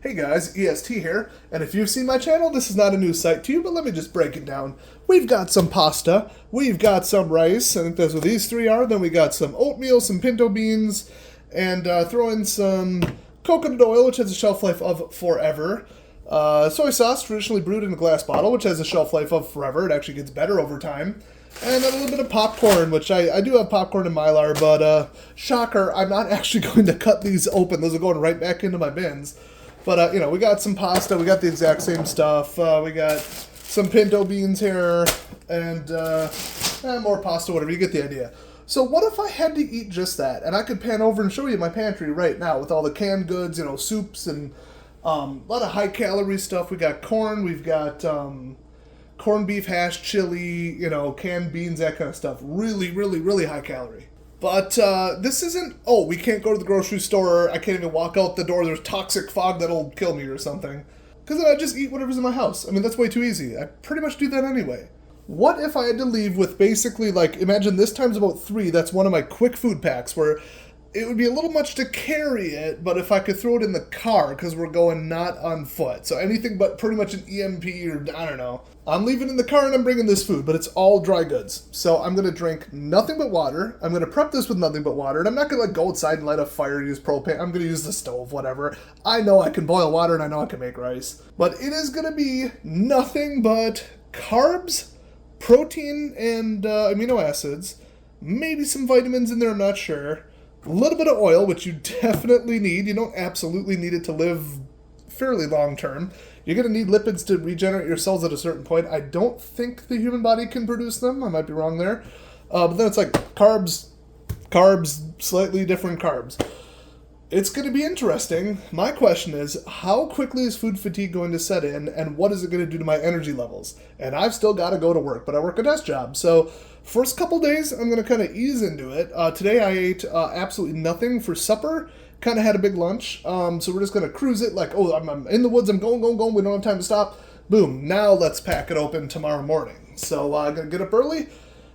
Hey guys, EST here, and if you've seen my channel, this is not a new sight to you, but let me just break it down. We've got some pasta, we've got some rice, I think that's what these three are, then we got some oatmeal, some pinto beans, and throw in some coconut oil, which has a shelf life of forever. Soy sauce, traditionally brewed in a glass bottle, which has a shelf life of forever. It actually gets better over time. And then a little bit of popcorn, which I do have popcorn in mylar, but shocker, I'm not actually going to cut these open. Those are going right back into my bins. But, we got some pasta. We got the exact same stuff. We got some pinto beans here and more pasta, whatever. You get the idea. So what if I had to eat just that? And I could pan over and show you my pantry right now with all the canned goods, soups and a lot of high-calorie stuff. We got corn. We've got corned beef hash, chili, canned beans, that kind of stuff. Really, really, really high-calorie. But this isn't, we can't go to the grocery store, I can't even walk out the door, there's toxic fog that'll kill me or something. Because then I just eat whatever's in my house. I mean, that's way too easy. I pretty much do that anyway. What if I had to leave with basically, imagine this times about 3, that's one of my quick food packs, where it would be a little much to carry it, but if I could throw it in the car, because we're going not on foot. So anything but pretty much an EMP or, I don't know. I'm leaving in the car and I'm bringing this food, but it's all dry goods. So I'm going to drink nothing but water. I'm going to prep this with nothing but water. And I'm not going to go outside and light a fire, use propane. I'm going to use the stove, whatever. I know I can boil water and I know I can make rice. But it is going to be nothing but carbs, protein, and amino acids. Maybe some vitamins in there, I'm not sure. A little bit of oil, which you definitely need. You don't absolutely need it to live fairly long term. You're going to need lipids to regenerate your cells at a certain point. I don't think the human body can produce them. I might be wrong there. But then it's like carbs, slightly different carbs. It's going to be interesting. My question is, how quickly is food fatigue going to set in, and what is it going to do to my energy levels? And I've still got to go to work, but I work a desk job. So first couple days, I'm going to kind of ease into it. Today I ate absolutely nothing for supper. Kind of had a big lunch. So we're just going to cruise it like, I'm in the woods, I'm going. We don't have time to stop. Boom. Now let's pack it open tomorrow morning. So I'm going to get up early,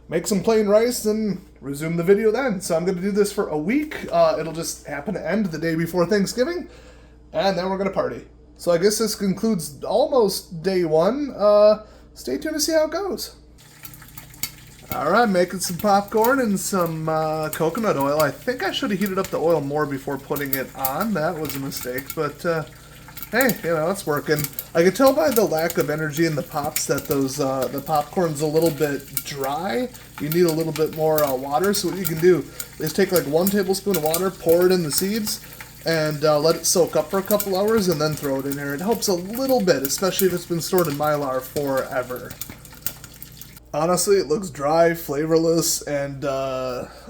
make some plain rice, and resume the video then. So I'm going to do this for a week. It'll just happen to end the day before Thanksgiving, and then we're going to party. So I guess this concludes almost day 1. Stay tuned to see how it goes. Alright, making some popcorn and some coconut oil. I think I should have heated up the oil more before putting it on. That was a mistake, but hey, it's working. I can tell by the lack of energy in the pops that the popcorn's a little bit dry. You need a little bit more water, so what you can do is take 1 tablespoon of water, pour it in the seeds, and let it soak up for a couple hours, and then throw it in here. It helps a little bit, especially if it's been stored in mylar forever. Honestly, it looks dry, flavorless, and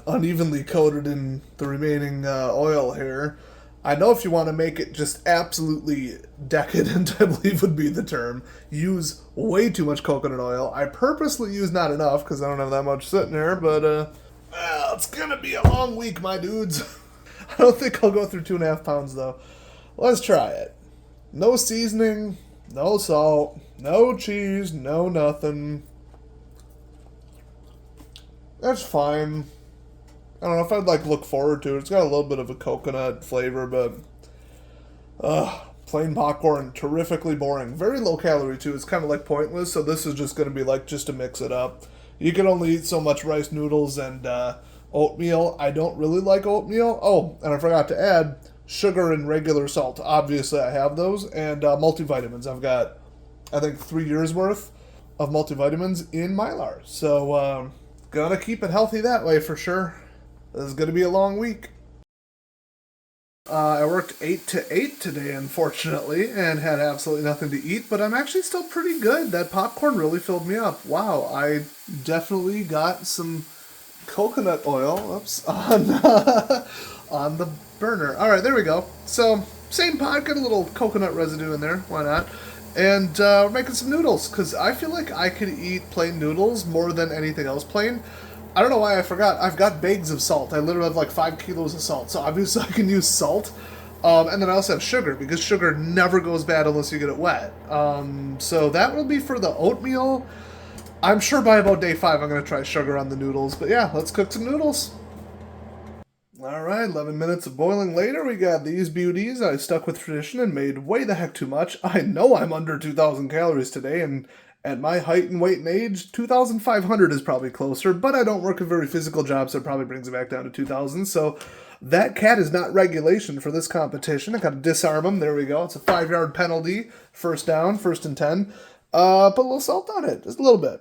unevenly coated in the remaining oil here. I know if you want to make it just absolutely decadent, I believe would be the term, use way too much coconut oil. I purposely use not enough because I don't have that much sitting here, but it's going to be a long week, my dudes. I don't think I'll go through 2.5 pounds, though. Let's try it. No seasoning, no salt, no cheese, no nothing. That's fine. I don't know if I'd look forward to it. It's got a little bit of a coconut flavor, but plain popcorn, terrifically boring. Very low calorie too. It's kind of pointless. So this is just going to be just to mix it up. You can only eat so much rice noodles and oatmeal. I don't really like oatmeal. Oh, and I forgot to add sugar and regular salt. Obviously, I have those, and multivitamins. I've got, I think, 3 years worth of multivitamins in mylar. So. Gonna keep it healthy that way for sure. This is gonna be a long week. I worked 8 to 8 today, unfortunately, and had absolutely nothing to eat, but I'm actually still pretty good. That popcorn really filled me up. Wow, I definitely got some coconut oil on the burner. Alright, there we go. So, same pot, got a little coconut residue in there. Why not? And we're making some noodles, because I feel like I could eat plain noodles more than anything else plain. I don't know why I forgot. I've got bags of salt. I literally have 5 kilos of salt, so obviously I can use salt. And then I also have sugar, because sugar never goes bad unless you get it wet. So that will be for the oatmeal. I'm sure by about day 5 I'm going to try sugar on the noodles. But yeah, let's cook some noodles. All right, 11 minutes of boiling later, we got these beauties. I stuck with tradition and made way the heck too much. I know I'm under 2,000 calories today, and at my height and weight and age, 2,500 is probably closer, but I don't work a very physical job, so it probably brings it back down to 2,000. So that cat is not regulation for this competition. I got to disarm him. There we go. It's a 5-yard penalty. First down, 1st and 10. Put a little salt on it, just a little bit.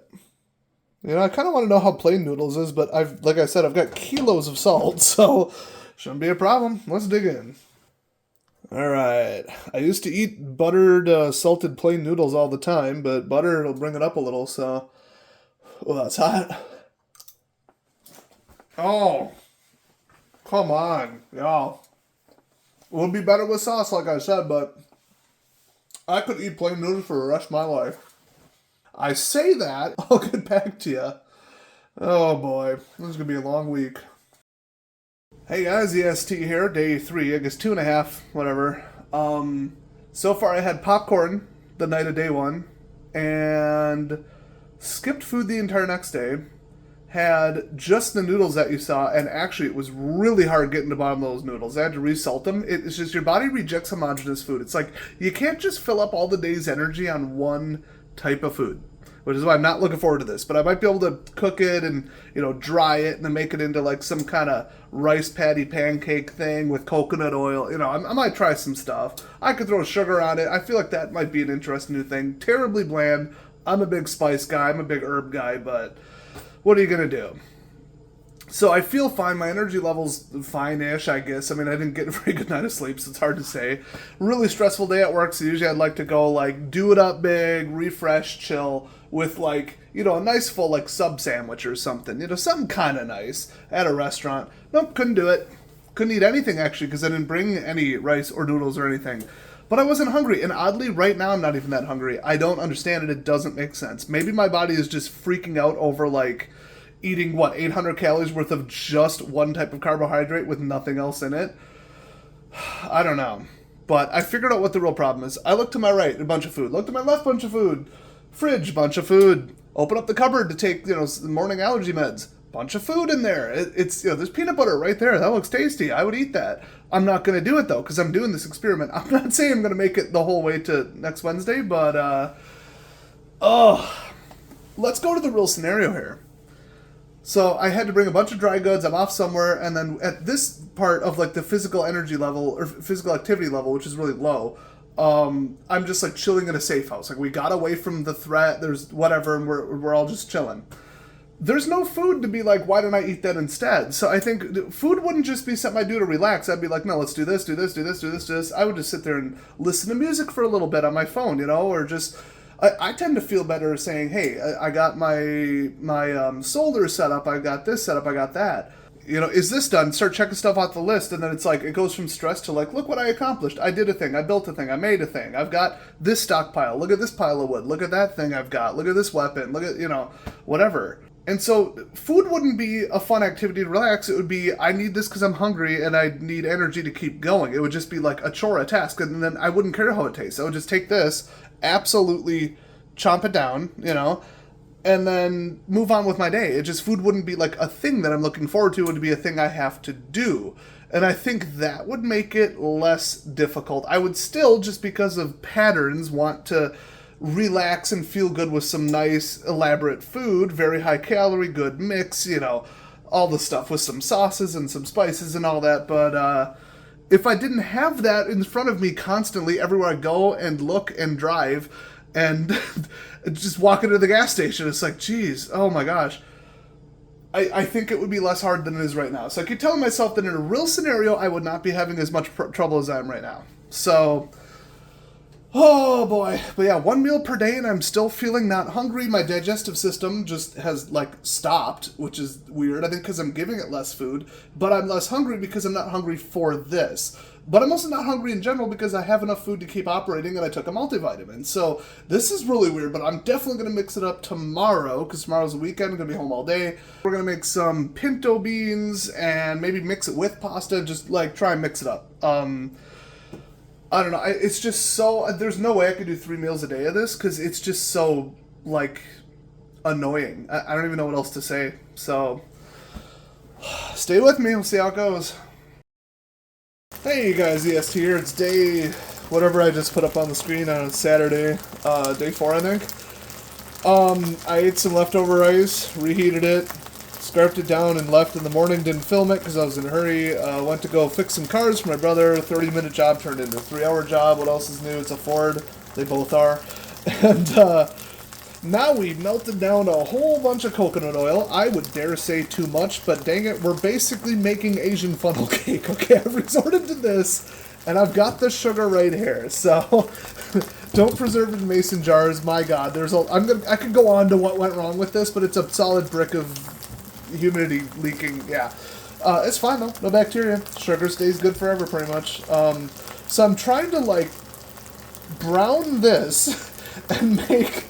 You know, I kind of want to know how plain noodles is, but like I said, I've got kilos of salt, so shouldn't be a problem. Let's dig in. All right. I used to eat buttered, salted plain noodles all the time, but butter will bring it up a little, so... Oh, that's hot. Oh. Come on. Yeah. Would be better with sauce, like I said, but I could eat plain noodles for the rest of my life. I say that, I'll get back to you. Oh boy, this is going to be a long week. Hey guys, EST here, day 3, I guess 2.5, whatever. So far I had popcorn the night of day 1, and skipped food the entire next day. Had just the noodles that you saw, and actually it was really hard getting to the bottom of those noodles. I had to resalt them. It's just your body rejects homogeneous food. It's like, you can't just fill up all the day's energy on one type of food, which is why I'm not looking forward to this. But I might be able to cook it and, you know, dry it and then make it into like some kind of rice patty pancake thing with coconut oil. You know, I might try some stuff. I could throw sugar on it. I feel like that might be an interesting new thing. Terribly bland. I'm a big spice guy. I'm a big herb guy, but what are you going to do? So I feel fine. My energy level's fine-ish, I guess. I mean, I didn't get a very good night of sleep, so it's hard to say. Really stressful day at work, so usually I'd like to go, like, do it up big, refresh, chill, with, like, you know, a nice full, like, sub sandwich or something. You know, something kind of nice at a restaurant. Nope, couldn't do it. Couldn't eat anything, actually, because I didn't bring any rice or noodles or anything. But I wasn't hungry, and oddly, right now I'm not even that hungry. I don't understand it. It doesn't make sense. Maybe my body is just freaking out over, like, eating, 800 calories worth of just one type of carbohydrate with nothing else in it? I don't know. But I figured out what the real problem is. I look to my right, a bunch of food. Look to my left, bunch of food. Fridge, bunch of food. Open up the cupboard to take, you know, morning allergy meds. Bunch of food in there. It's, you know, there's peanut butter right there. That looks tasty. I would eat that. I'm not going to do it, though, because I'm doing this experiment. I'm not saying I'm going to make it the whole way to next Wednesday, but, let's go to the real scenario here. So I had to bring a bunch of dry goods. I'm off somewhere, and then at this part of like the physical energy level or physical activity level, which is really low, I'm just like chilling in a safe house. Like we got away from the threat. There's whatever, and we're all just chilling. There's no food to be like, why don't I eat that instead? So I think food wouldn't just be something I do to relax. I'd be like, no, let's do this, do this, do this, do this, do this. I would just sit there and listen to music for a little bit on my phone, you know, or just. I tend to feel better saying, hey, I got my solder set up, I got this set up, I got that. You know, is this done? Start checking stuff off the list, and then it's like, it goes from stress to like, look what I accomplished. I did a thing, I built a thing, I made a thing. I've got this stockpile, look at this pile of wood, look at that thing I've got, look at this weapon, look at, you know, whatever. And so food wouldn't be a fun activity to relax. It would be, I need this because I'm hungry and I need energy to keep going. It would just be like a chore, a task, and then I wouldn't care how it tastes. I would just take this, absolutely chomp it down, you know, and then move on with my day. It just, food wouldn't be like a thing that I'm looking forward to. It would be a thing I have to do. And I think that would make it less difficult. I would still, just because of patterns, want to relax and feel good with some nice, elaborate food, very high calorie, good mix, you know, all the stuff with some sauces and some spices and all that. But if I didn't have that in front of me constantly everywhere I go and look and drive and just walk into the gas station, it's like, geez, oh my gosh. I think it would be less hard than it is right now. So I keep telling myself that in a real scenario, I would not be having as much trouble as I am right now. So, oh boy. But yeah, 1 meal per day and I'm still feeling not hungry. My digestive system just has like stopped, which is weird. I think because I'm giving it less food, but I'm less hungry because I'm not hungry for this. But I'm also not hungry in general because I have enough food to keep operating and I took a multivitamin. So this is really weird, but I'm definitely going to mix it up tomorrow because tomorrow's the weekend. I'm going to be home all day. We're going to make some pinto beans and maybe mix it with pasta. Just like try and mix it up. I don't know. It's just so, there's no way I could do 3 meals a day of this because it's just so like annoying. I don't even know what else to say. So stay with me. We'll see how it goes. Hey you guys, EST here. It's day whatever I just put up on the screen on Saturday, day 4 I think. I ate some leftover rice, reheated it, scarfed it down and left in the morning. Didn't film it because I was in a hurry. Went to go fix some cars for my brother. 30-minute job turned into a 3-hour job. What else is new? It's a Ford. They both are. And now we melted down a whole bunch of coconut oil. I would dare say too much, but dang it, we're basically making Asian funnel cake. Okay, I've resorted to this, and I've got the sugar right here. So don't preserve it in mason jars. My God, I could go on to what went wrong with this, but it's a solid brick of humidity leaking. Yeah, it's fine though. No bacteria. Sugar stays good forever, pretty much. So I'm trying to like brown this and make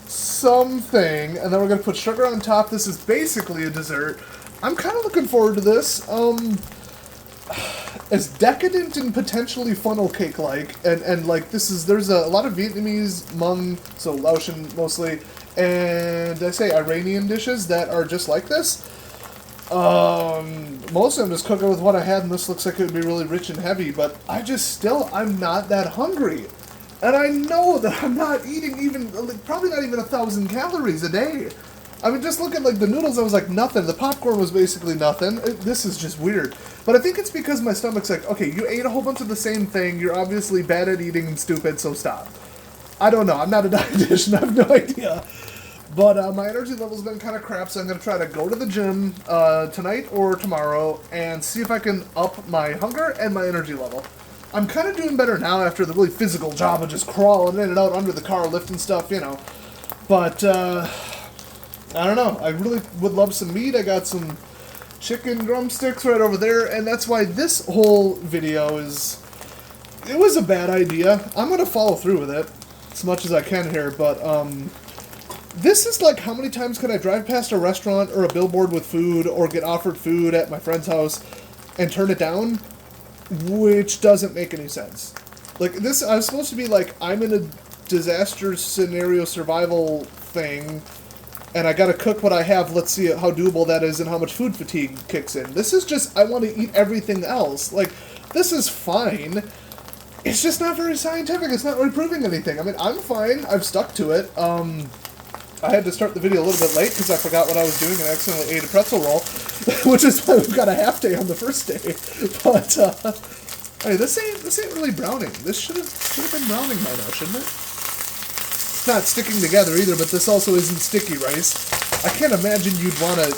something, and then we're gonna put sugar on top. This is basically a dessert. I'm kind of looking forward to this. It's decadent and potentially funnel cake like, and like there's a lot of Vietnamese, Hmong, so Laotian mostly, and I say Iranian dishes that are just like this. Most of them just cook it with what I had, and this looks like it would be really rich and heavy, but I'm not that hungry. And I know that I'm not eating probably not even 1,000 calories a day. I mean, just look at like the noodles, I was like nothing. The popcorn was basically nothing. This is just weird. But I think it's because my stomach's like, okay, you ate a whole bunch of the same thing. You're obviously bad at eating and stupid, so stop. I don't know. I'm not a dietitian. I have no idea. But my energy level's been kind of crap, so I'm going to try to go to the gym tonight or tomorrow and see if I can up my hunger and my energy level. I'm kind of doing better now after the really physical job of just crawling in and out under the car, lifting stuff, you know. But, I don't know. I really would love some meat. I got some chicken drumsticks right over there, and that's why this whole video it was a bad idea. I'm going to follow through with it as much as I can here, but, this is like how many times can I drive past a restaurant or a billboard with food or get offered food at my friend's house and turn it down? Which doesn't make any sense. Like, this, I was supposed to be like, I'm in a disaster scenario survival thing, and I gotta cook what I have, let's see how doable that is and how much food fatigue kicks in. This is just, I want to eat everything else. Like, this is fine. It's just not very scientific. It's not really proving anything. I mean, I'm fine. I've stuck to it. I had to start the video a little bit late because I forgot what I was doing and accidentally ate a pretzel roll, which is why we've got a half day on the first day. But hey, this ain't really browning. This should have been browning by now, shouldn't it? It's not sticking together either, but this also isn't sticky rice. I can't imagine you'd want to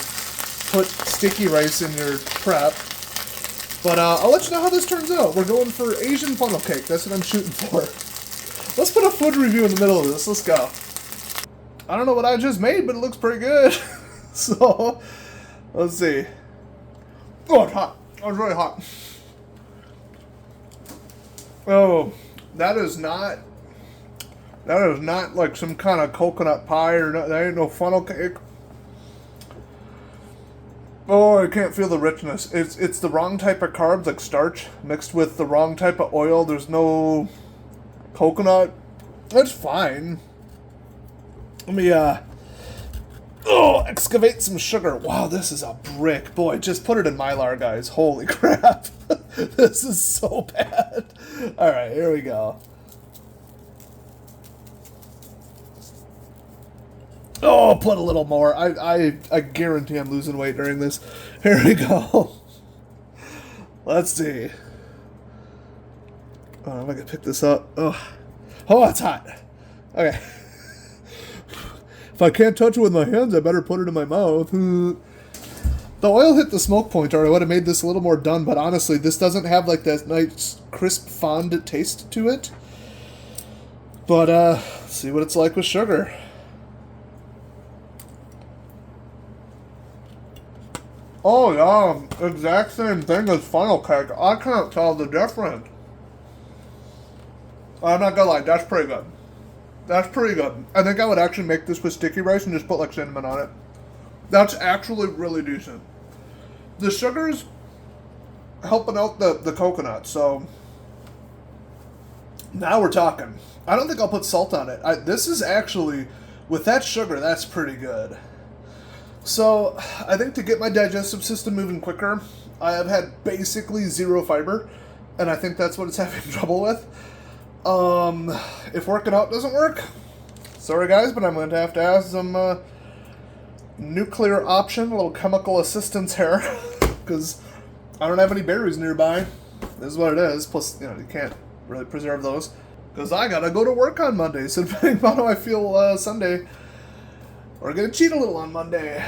put sticky rice in your prep. But I'll let you know how this turns out. We're going for Asian funnel cake. That's what I'm shooting for. Let's put a food review in the middle of this. Let's go. I don't know what I just made, but it looks pretty good. So, let's see. Oh, it's hot. Oh, it's really hot. Oh, that is not like some kind of coconut pie or no, that ain't no funnel cake. Oh, I can't feel the richness. It's the wrong type of carbs, like starch, mixed with the wrong type of oil. There's no coconut. It's fine. Let me, excavate some sugar. Wow, this is a brick. Boy, just put it in mylar, guys. Holy crap. This is so bad. All right, here we go. Oh, put a little more. I guarantee I'm losing weight during this. Here we go. Let's see. Oh, I'm going to pick this up. Oh, it's hot. Okay. If I can't touch it with my hands, I better put it in my mouth. The oil hit the smoke point, or I would have made this a little more done, but honestly, this doesn't have like that nice, crisp, fond taste to it. But, let's see what it's like with sugar. Oh, yeah, exact same thing as funnel cake. I can't tell the difference. I'm not gonna lie, that's pretty good. That's pretty good. I think I would actually make this with sticky rice and just put like cinnamon on it. That's actually really decent. The sugar's helping out the coconut, so now we're talking. I don't think I'll put salt on it. This is actually, with that sugar, that's pretty good. So I think to get my digestive system moving quicker, I have had basically zero fiber. and I think that's what it's having trouble with. If working out doesn't work, sorry guys, but I'm going to have some nuclear option, a little chemical assistance here, because I don't have any berries nearby. This is what it is. Plus, you know, you can't really preserve those, because I gotta go to work on Monday, so depending on how I feel Sunday, we're gonna cheat a little on Monday.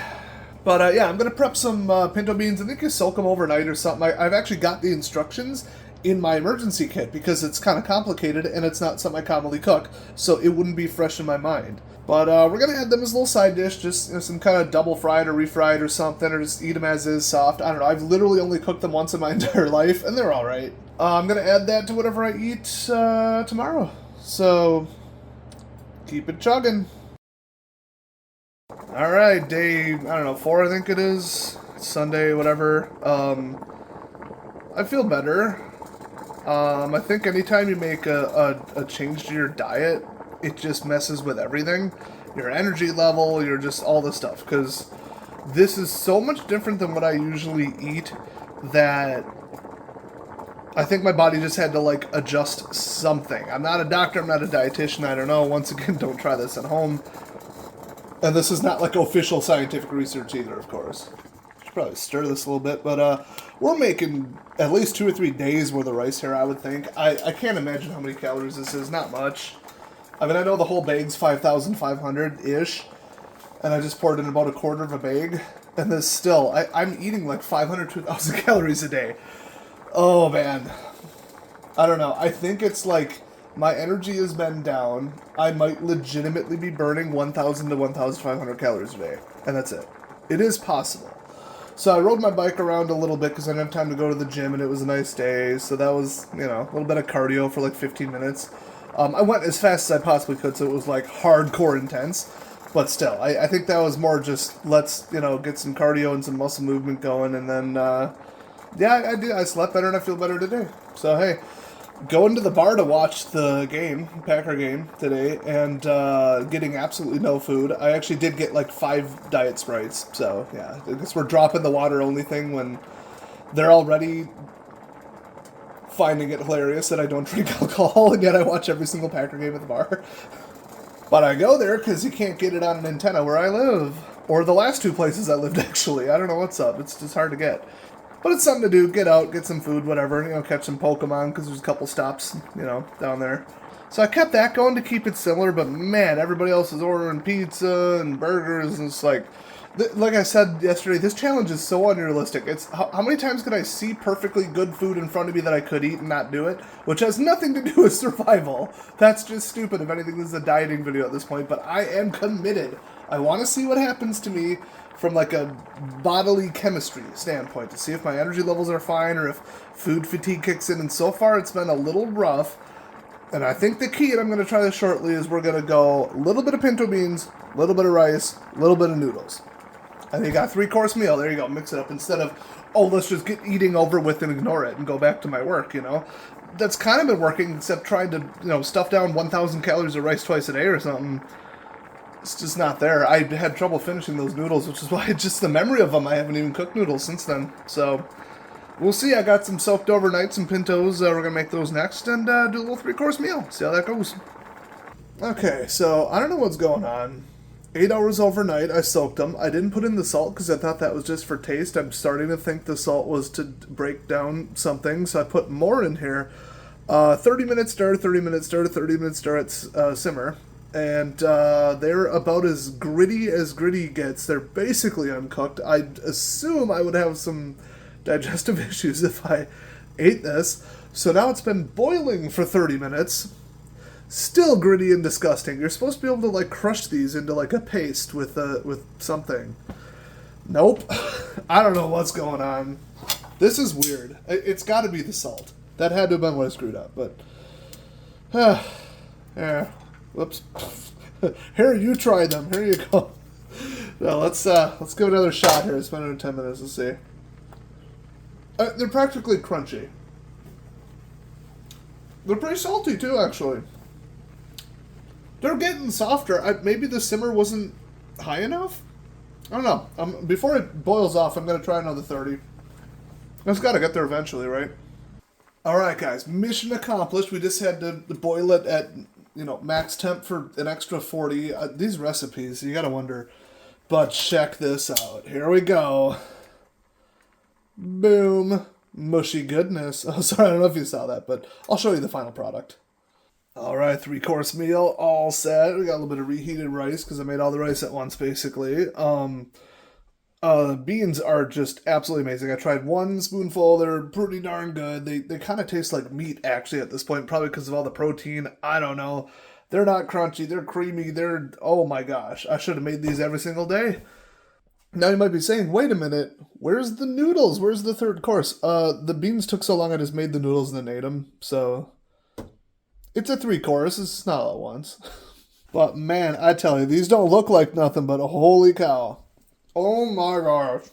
But yeah, I'm gonna prep some pinto beans. I think you soak them overnight or something. I've actually got the instructions in my emergency kit because it's kind of complicated and it's not something I commonly cook, so it wouldn't be fresh in my mind. But we're gonna add them as a little side dish, just, you know, some kind of double fried or refried or something, or just eat them as is soft. I don't know. I've literally only cooked them once in my entire life, and they're all right. I'm gonna add that to whatever I eat tomorrow. So keep it chugging. All right, day, I don't know, 4 I think it is. It's Sunday, whatever. I feel better. I think anytime you make a change to your diet, it just messes with everything. Your energy level, your just all this stuff. Because this is so much different than what I usually eat that I think my body just had to, like, adjust something. I'm not a doctor, I'm not a dietitian, I don't know. Once again, don't try this at home. And this is not, like, official scientific research either, of course. Should probably stir this a little bit, but we're making at least 2 or 3 days worth of rice here, I would think. I can't imagine how many calories this is. Not much. I mean, I know the whole bag's 5,500-ish, and I just poured in about a quarter of a bag, and this still, I'm eating like 500 to 1,000 calories a day. Oh, man. I don't know. I think it's like my energy has been down. I might legitimately be burning 1,000 to 1,500 calories a day, and that's it. It is possible. So I rode my bike around a little bit because I didn't have time to go to the gym, and it was a nice day, so that was, you know, a little bit of cardio for like 15 minutes. I went as fast as I possibly could, so it was like hardcore intense, but still, I think that was more just, let's, you know, get some cardio and some muscle movement going, and then, yeah, I slept better and I feel better today. So, hey, going to the bar to watch the game, Packer game today, and getting absolutely no food. I actually did get like 5 Diet Sprites, so yeah, I guess we're dropping the water only thing when they're already finding it hilarious that I don't drink alcohol, and yet I watch every single Packer game at the bar. But I go there because you can't get it on an antenna where I live. Or the last 2 places I lived, actually. I don't know what's up. It's just hard to get. But it's something to do. Get out, get some food, whatever. You know, catch some Pokemon because there's a couple stops, you know, down there. So I kept that going to keep it similar, but man, everybody else is ordering pizza and burgers, and it's like I said yesterday, this challenge is so unrealistic. It's how many times could I see perfectly good food in front of me that I could eat and not do it? Which has nothing to do with survival. That's just stupid. If anything, this is a dieting video at this point, but I am committed. I want to see what happens to me from like a bodily chemistry standpoint, to see if my energy levels are fine or if food fatigue kicks in. And so far, it's been a little rough. And I think the key, and I'm going to try this shortly, is we're going to go a little bit of pinto beans, a little bit of rice, a little bit of noodles. And you got a 3-course meal. There you go. Mix it up instead of, oh, let's just get eating over with and ignore it and go back to my work, you know. That's kind of been working, except trying to, you know, stuff down 1,000 calories of rice twice a day or something. It's just not there. I had trouble finishing those noodles, which is why just the memory of them, I haven't even cooked noodles since then. So we'll see. I got some soaked overnight, some pintos. We're going to make those next and do a little 3-course meal. See how that goes. Okay, so I don't know what's going on. 8 hours overnight, I soaked them. I didn't put in the salt because I thought that was just for taste. I'm starting to think the salt was to break down something, so I put more in here. 30 minutes stir, 30 minutes stir, 30 minutes stir at simmer. And they're about as gritty gets. They're basically uncooked. I'd assume I would have some digestive issues if I ate this. So now it's been boiling for 30 minutes. Still gritty and disgusting. You're supposed to be able to, like, crush these into, like, a paste with something. Nope. I don't know what's going on. This is weird. It's got to be the salt. That had to have been what I screwed up, but... yeah. Whoops. Here, you try them. Here you go. Now, let's give it another shot here. It's been under 10 minutes. Let's see. They're practically crunchy. They're pretty salty, too, actually. They're getting softer. Maybe the simmer wasn't high enough? I don't know. Before it boils off, I'm going to try another 30. It's got to get there eventually, right? All right, guys, mission accomplished. We just had to boil it at, max temp for an extra 40. These recipes, you gotta wonder. But check this out. Here we go. Boom. Mushy goodness. Oh, sorry, I don't know if you saw that, but I'll show you the final product. All right, 3-course meal, all set. We got a little bit of reheated rice because I made all the rice at once, basically. Beans are just absolutely amazing. I tried one spoonful. They're pretty darn good. They kind of taste like meat, actually, at this point, probably because of all the protein. I don't know. They're not crunchy. They're creamy. Oh my gosh. I should have made these every single day. Now you might be saying, wait a minute. Where's the noodles? Where's the third course? The beans took so long I just made the noodles and then ate them. So it's a 3-course. It's not all at once. But man, I tell you, these don't look like nothing but holy cow. Oh my gosh.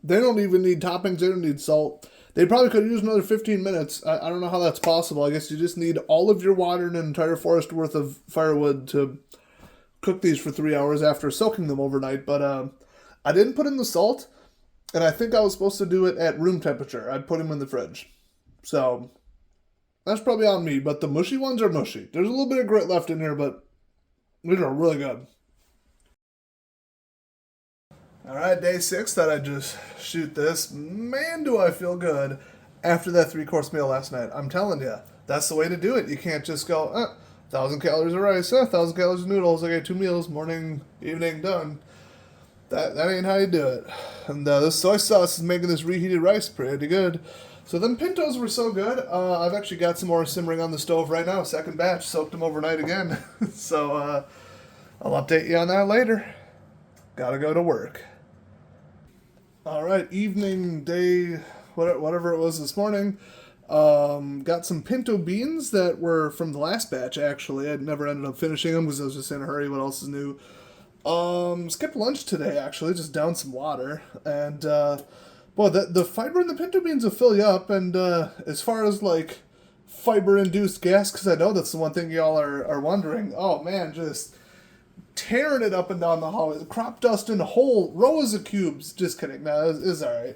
They don't even need toppings. They don't need salt. They probably could use another 15 minutes. I don't know how that's possible. I guess you just need all of your water and an entire forest worth of firewood to cook these for 3 hours after soaking them overnight. But I didn't put in the salt, and I think I was supposed to do it at room temperature. I'd put them in the fridge. So that's probably on me, but the mushy ones are mushy. There's a little bit of grit left in here, but these are really good. All right, day 6, thought I'd just shoot this. Man, do I feel good after that 3-course meal last night. I'm telling you, that's the way to do it. You can't just go, 1,000 calories of rice, 1,000 calories of noodles. I got 2 meals, morning, evening, done. That ain't how you do it. And this soy sauce is making this reheated rice pretty good. So them pintos were so good. I've actually got some more simmering on the stove right now. Second batch, soaked them overnight again. So I'll update you on that later. Gotta go to work. All right, evening, day, whatever it was this morning. Got some pinto beans that were from the last batch, actually. I never ended up finishing them because I was just in a hurry. What else is new? Skipped lunch today, actually. Just downed some water. And, boy, the fiber in the pinto beans will fill you up. And as far as, like, fiber-induced gas, because I know that's the one thing y'all are wondering. Oh, man, just tearing it up and down the hallway. Crop dust in whole rows of cubes. Just kidding. No, it's all right.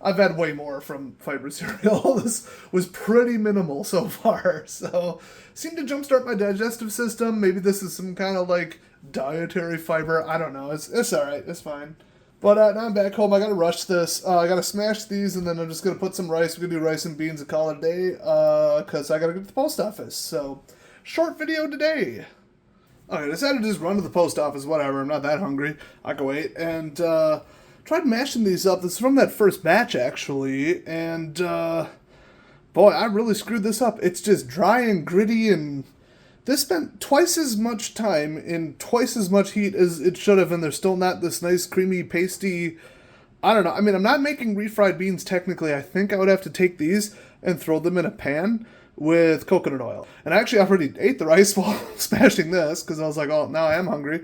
I've had way more from fiber cereal. This was pretty minimal so far. So, seemed to jumpstart my digestive system. Maybe this is some kind of, like, dietary fiber. I don't know. It's all right. It's fine. But now I'm back home. I got to rush this. I got to smash these, and then I'm just going to put some rice. We're going to do rice and beans and call it a day because I got to go to the post office. So, short video today. Okay, I decided to just run to the post office, whatever. I'm not that hungry. I can wait. And tried mashing these up. This is from that first batch, actually. And, boy, I really screwed this up. It's just dry and gritty, and this spent twice as much time in twice as much heat as it should have, and there's still not this nice, creamy, pasty... I don't know. I mean, I'm not making refried beans, technically. I think I would have to take these and throw them in a pan with coconut oil. And I actually already ate the rice while smashing this, because I was like, oh, now I am hungry.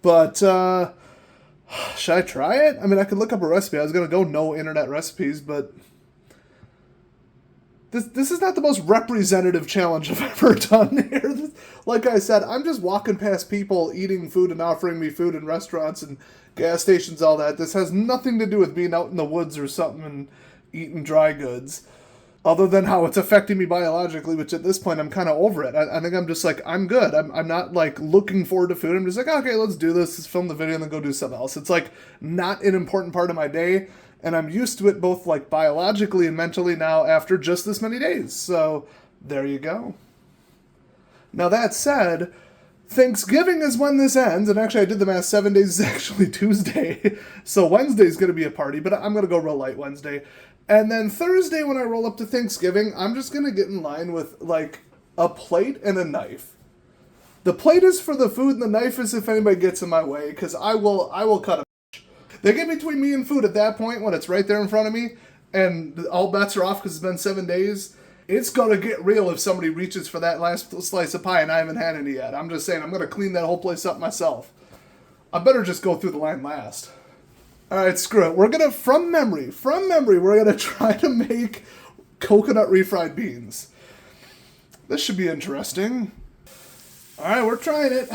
But, should I try it? I mean, I could look up a recipe. I was going to go no internet recipes, but this is not the most representative challenge I've ever done here. Like I said, I'm just walking past people eating food and offering me food in restaurants and gas stations, all that. This has nothing to do with being out in the woods or something and eating dry goods, other than how it's affecting me biologically, which at this point I'm kind of over it. I think I'm just like, I'm good. I'm not like looking forward to food. I'm just like, okay, let's do this. Let's film the video and then go do something else. It's like not an important part of my day, and I'm used to it both like biologically and mentally now after just this many days. So there you go. Now that said, Thanksgiving is when this ends, and actually I did the math, 7 days is actually Tuesday, so Wednesday's going to be a party, but I'm going to go real light Wednesday. And then Thursday when I roll up to Thanksgiving, I'm just going to get in line with, like, a plate and a knife. The plate is for the food, and the knife is if anybody gets in my way, because I will cut a They get between me and food at that point when it's right there in front of me, and all bets are off because it's been 7 days. It's going to get real if somebody reaches for that last slice of pie and I haven't had any yet. I'm just saying, I'm going to clean that whole place up myself. I better just go through the line last. Alright, screw it. We're going to, from memory, we're going to try to make coconut refried beans. This should be interesting. Alright, we're trying it.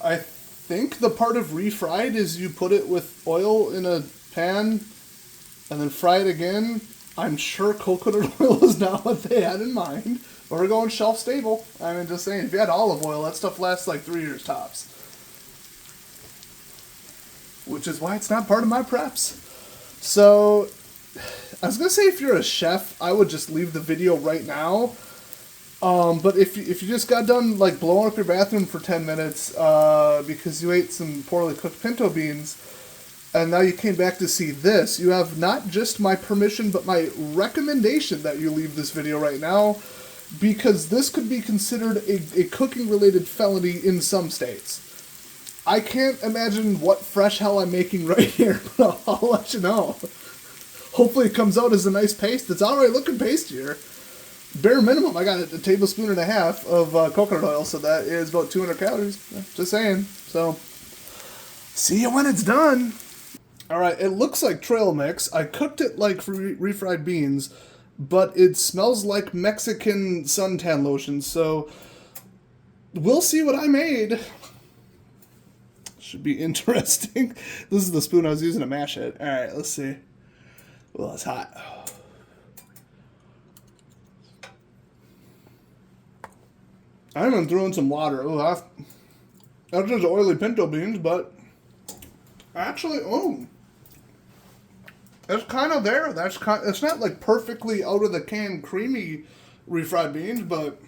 I think the part of refried is you put it with oil in a pan and then fry it again. I'm sure coconut oil is not what they had in mind. We're going shelf stable. I mean, just saying, if you had olive oil, that stuff lasts like 3 years tops. Which is why it's not part of my preps. So, I was going to say if you're a chef, I would just leave the video right now. But if you just got done like blowing up your bathroom for 10 minutes because you ate some poorly cooked pinto beans, and now you came back to see this, you have not just my permission, but my recommendation that you leave this video right now, because this could be considered a cooking-related felony in some states. I can't imagine what fresh hell I'm making right here, but I'll let you know. Hopefully it comes out as a nice paste. It's already looking pastier. Bare minimum, I got a tablespoon and a half of coconut oil, so that is about 200 calories. Just saying. So, see you when it's done. Alright, it looks like trail mix. I cooked it like refried beans, but it smells like Mexican suntan lotion, so we'll see what I made. Should be interesting. This is the spoon I was using to mash it. Alright, let's see. Well, it's hot. I'm gonna throw in some water. Oh, that's just oily pinto beans, but actually, it's kind of there. It's not like perfectly out of the can creamy refried beans, but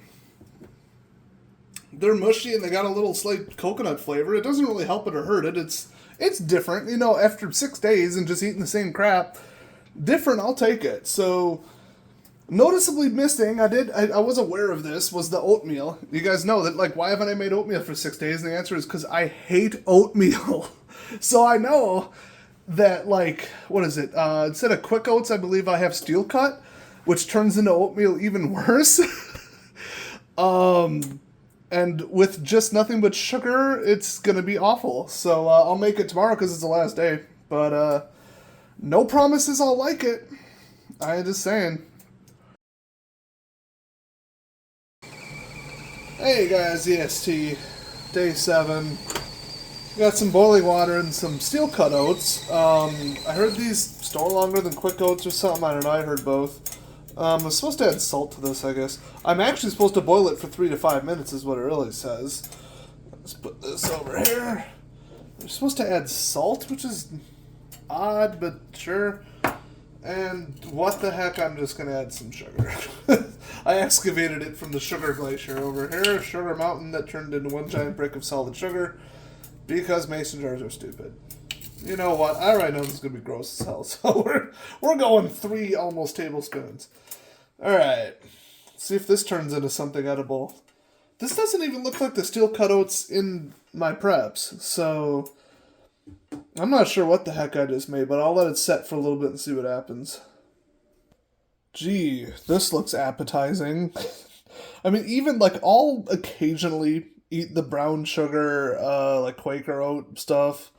they're mushy and they got a little slight coconut flavor. It doesn't really help it or hurt it. It's different, you know. After 6 days and just eating the same crap, different. I'll take it. So. Noticeably missing, I was aware of this, was the oatmeal. You guys know that, like, why haven't I made oatmeal for 6 days? And the answer is because I hate oatmeal. So I know that, like, what is it? Instead of quick oats, I believe I have steel cut, which turns into oatmeal even worse. And with just nothing but sugar, it's going to be awful. So I'll make it tomorrow because it's the last day. But no promises I'll like it. I'm just saying. Hey guys, EST, day 7. Got some boiling water and some steel cut oats. I heard these store longer than quick oats or something. I don't know, I heard both. I'm supposed to add salt to this, I guess. I'm actually supposed to boil it for 3 to 5 minutes is what it really says. Let's put this over here. I'm supposed to add salt, which is odd, but sure. And what the heck, I'm just going to add some sugar. I excavated it from the sugar glacier over here, sugar mountain that turned into one giant brick of solid sugar, because mason jars are stupid. You know what, I already know this is going to be gross as hell, so we're going 3 almost tablespoons. Alright, let's see if this turns into something edible. This doesn't even look like the steel cut oats in my preps, so I'm not sure what the heck I just made, but I'll let it set for a little bit and see what happens. Gee, this looks appetizing. I mean, even, like, I'll occasionally eat the brown sugar, like, Quaker oat stuff.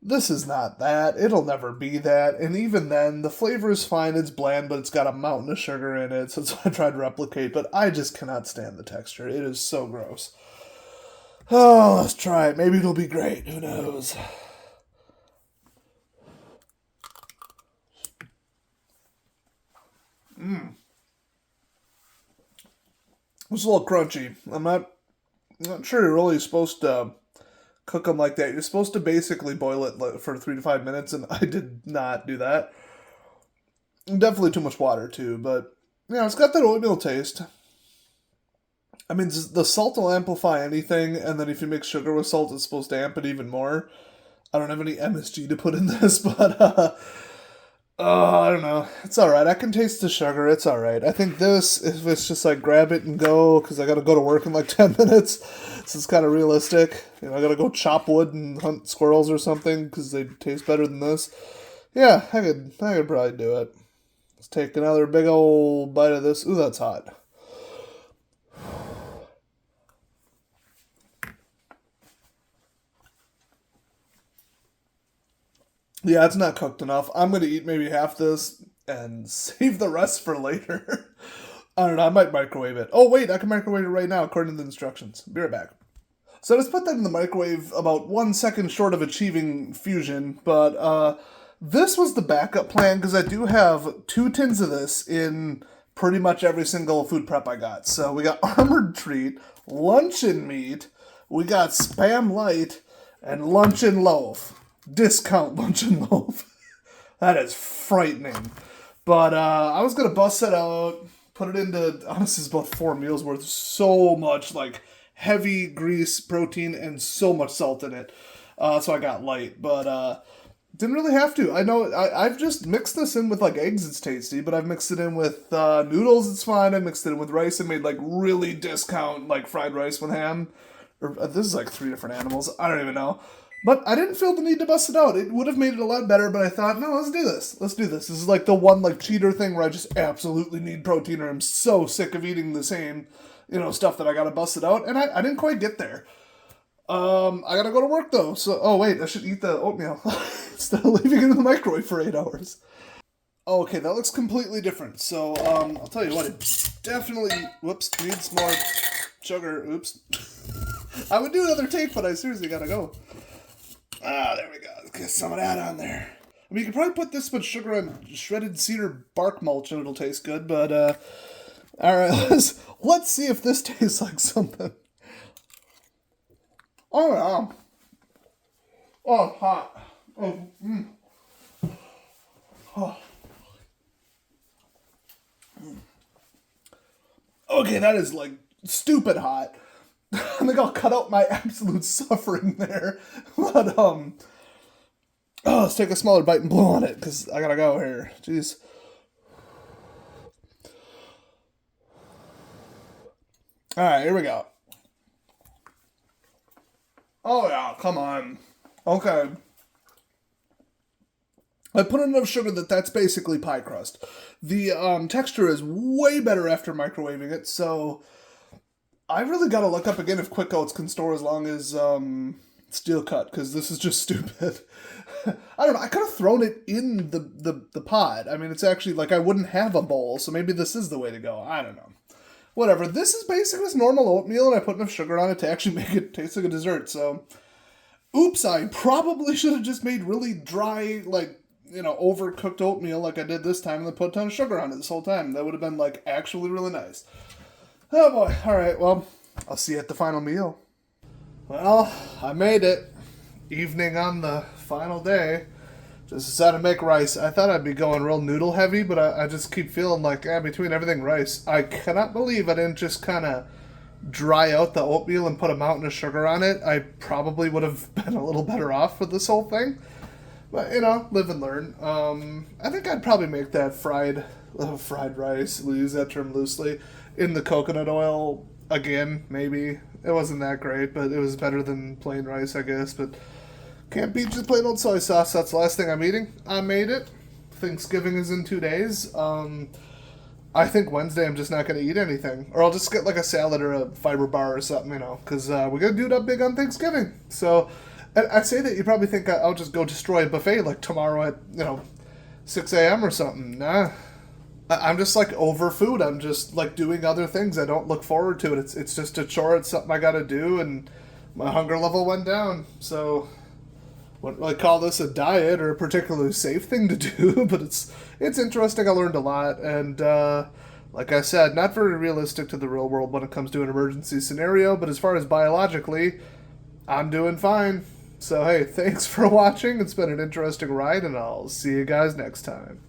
This is not that. It'll never be that. And even then, the flavor is fine. It's bland, but it's got a mountain of sugar in it, so that's what I tried to replicate. But I just cannot stand the texture. It is so gross. Oh, let's try it. Maybe it'll be great. Who knows? It's a little crunchy. I'm not sure you're really supposed to cook them like that. You're supposed to basically boil it for 3 to 5 minutes, and I did not do that. Definitely too much water, too, but, you know, it's got that oatmeal taste. I mean, the salt will amplify anything, and then if you mix sugar with salt, it's supposed to amp it even more. I don't have any MSG to put in this, but, I don't know. It's alright. I can taste the sugar. It's alright. I think this, if it's just like grab it and go, because I gotta go to work in like 10 minutes, this is kind of realistic. You know, I gotta go chop wood and hunt squirrels or something, because they taste better than this. Yeah, I could probably do it. Let's take another big old bite of this. Ooh, that's hot. Yeah, it's not cooked enough. I'm going to eat maybe half this and save the rest for later. I don't know, I might microwave it. Oh, wait, I can microwave it right now according to the instructions. Be right back. So I just put that in the microwave about 1 second short of achieving fusion, but This was the backup plan because I do have 2 tins of this in pretty much every single food prep I got. So we got Armored Treat, Luncheon Meat, we got Spam Light, and Luncheon Loaf. Discount Luncheon Loaf. That is frightening. But I was going to bust it out, put it into, honestly, it's about 4 meals worth. So much, like, heavy grease, protein, and so much salt in it. So I got light, but didn't really have to. I know I've just mixed this in with like eggs, it's tasty, but I've mixed it in with noodles, it's fine. I mixed it in with rice and made like really discount like fried rice with ham. Or this is like 3 different animals. I don't even know. But I didn't feel the need to bust it out. It would have made it a lot better, but I thought, no, let's do this. Let's do this. This is like the one like cheater thing where I just absolutely need protein or I'm so sick of eating the same, stuff that I gotta bust it out. And I didn't quite get there. I gotta go to work though, so, oh wait, I should eat the oatmeal instead of leaving it in the microwave for 8 hours. Oh, okay, that looks completely different, so, I'll tell you what, it definitely, whoops, needs more sugar, oops. I would do another take, but I seriously gotta go. Ah, there we go, let's get some of that on there. I mean, you could probably put this much sugar on shredded cedar bark mulch and it'll taste good, but, alright, let's see if this tastes like something. Oh, yeah. Oh, it's hot. Oh. Okay, that is, like, stupid hot. I think I'll cut out my absolute suffering there. But, let's take a smaller bite and blow on it, because I gotta go here. Jeez. Alright, here we go. Oh, yeah, come on. Okay. I put enough sugar that's basically pie crust. The texture is way better after microwaving it, so I really gotta look up again if Quick Oats can store as long as Steel Cut, because this is just stupid. I don't know, I could have thrown it in the pot. I mean, it's actually, like, I wouldn't have a bowl, so maybe this is the way to go. I don't know. Whatever, this is basically just normal oatmeal, and I put enough sugar on it to actually make it taste like a dessert, so... Oops, I probably should have just made really dry, like, overcooked oatmeal like I did this time, and then put a ton of sugar on it this whole time. That would have been, like, actually really nice. Oh boy, alright, well, I'll see you at the final meal. Well, I made it. Evening on the final day. Just decided to make rice. I thought I'd be going real noodle heavy, but I just keep feeling like, between everything rice. I cannot believe I didn't just kind of dry out the oatmeal and put a mountain of sugar on it. I probably would have been a little better off with this whole thing. But, live and learn. I think I'd probably make that fried rice, we'll use that term loosely, in the coconut oil again, maybe. It wasn't that great, but it was better than plain rice, I guess, but... Can't beat just plain old soy sauce. That's the last thing I'm eating. I made it. Thanksgiving is in 2 days. I think Wednesday I'm just not going to eat anything. Or I'll just get like a salad or a fiber bar or something, because we're going to do it up big on Thanksgiving. So I say that you probably think I'll just go destroy a buffet like tomorrow at, 6 a.m. or something. Nah. I'm just like over food. I'm just like doing other things. I don't look forward to it. It's just a chore. It's something I got to do. And my hunger level went down. So... wouldn't really call this a diet or a particularly safe thing to do, but it's interesting. I learned a lot, and like I said, not very realistic to the real world when it comes to an emergency scenario, but as far as biologically, I'm doing fine. So hey, thanks for watching. It's been an interesting ride, and I'll see you guys next time.